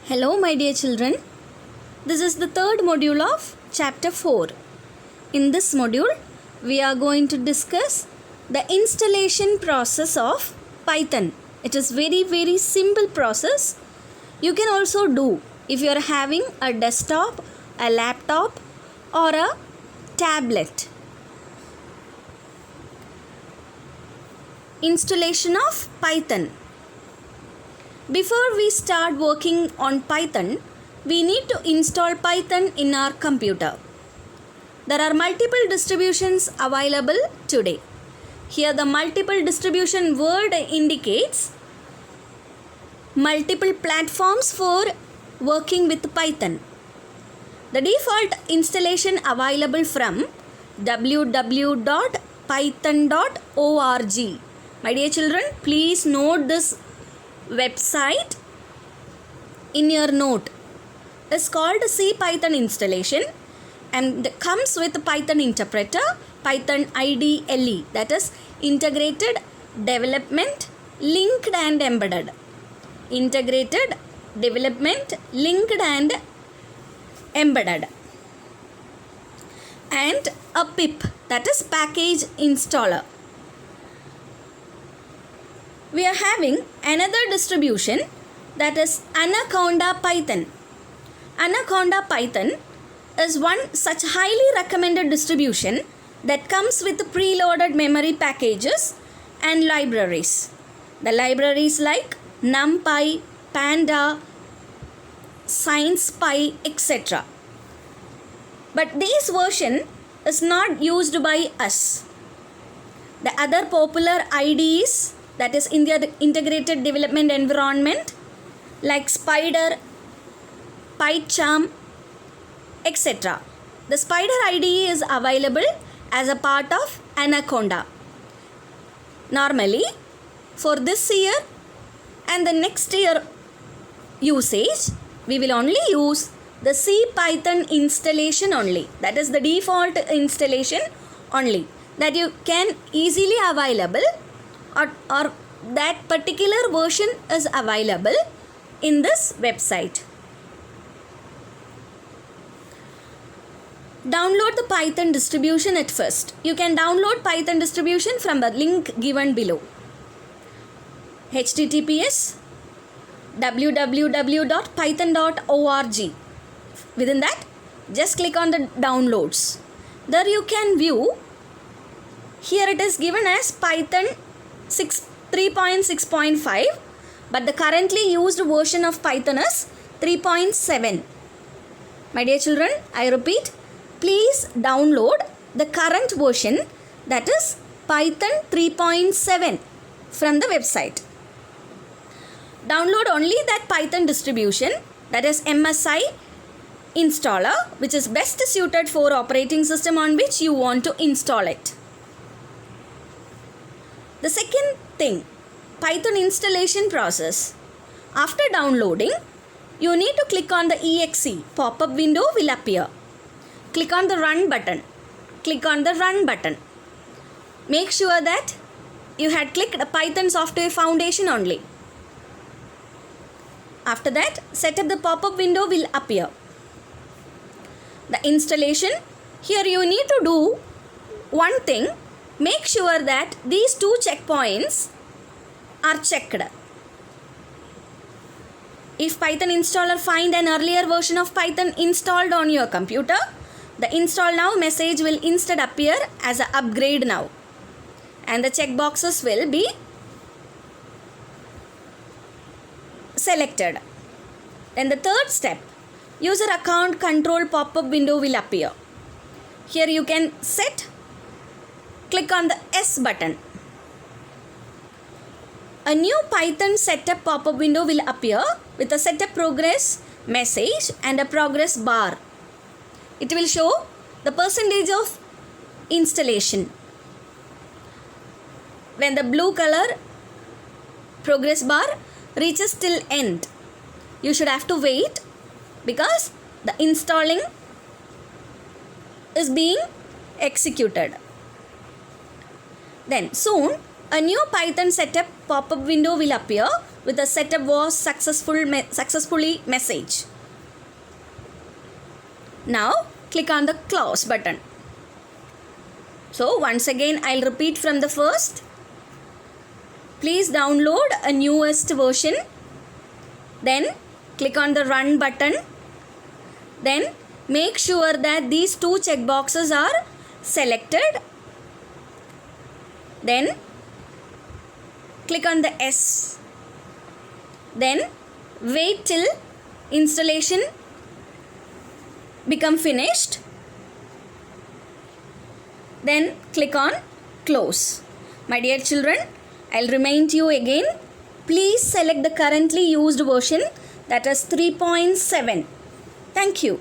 Hello, my dear children. This is the third module of chapter 4. In this module, we are going to discuss the installation process of Python. It is very simple process. You can also do if you are having a desktop, a laptop or a tablet. Installation of Python. Before we start working on Python, we need to install Python in our computer. There are multiple distributions available today. Here the multiple distribution word indicates multiple platforms for working with Python. The default installation available from www.python.org. My dear children, please note this website in your note. Is called CPython installation and comes with Python interpreter, Python IDLE, that is integrated development linked and embedded. Integrated development linked and embedded. And a pip, that is package installer. We are having another distribution, that is Anaconda Python. Anaconda Python is one such highly recommended distribution that comes with preloaded memory packages and libraries. The libraries like NumPy, Panda, SciencePy, etc. But this version is not used by us. The other popular IDEs, that is integrated development environment like Spider, PyCharm, etc. The Spider IDE is available as a part of Anaconda. Normally, for this year and the next year usage, we will only use the CPython installation only. That is the default installation only, that you can easily available or that particular version is available in this website. Download the Python distribution at first. You can download Python distribution from the link given below. https www.python.org. Within that, just click on the downloads. There you can view. Here it is given as Python 3.6.5, but the currently used version of Python is 3.7. My dear children, I repeat, please download the current version, that is Python 3.7 from the website. Download only that Python distribution, that is MSI installer, which is best suited for operating system on which you want to install it. The second thing, Python installation process. After downloading, you need to click on the exe. Pop-up window will appear. Click on the run button. Click on the run button. Make sure that you had clicked Python Software Foundation only. After that, set up the pop-up window will appear. The installation, here you need to do one thing. Make sure that these two checkpoints are checked. If Python installer find an earlier version of Python installed on your computer, the install now message will instead appear as an upgrade now, and the checkboxes will be selected. Then the third step, user account control pop-up window will appear. Here you can click on the S button. A new Python setup pop-up window will appear with a setup progress message and a progress bar. It will show the percentage of installation. When the blue color progress bar reaches till end, you should have to wait because the installing is being executed. Then soon A new Python setup pop-up window will appear with the setup was successfully message. Now click on the close button. So once again I'll repeat from the first. Please download a newest version. Then click on the run button. Then make sure that these two checkboxes are selected. Then click on the S. Then wait till installation become finished. Then click on close. My dear children, I'll remind you again. Please select the currently used version, that is 3.7. Thank you.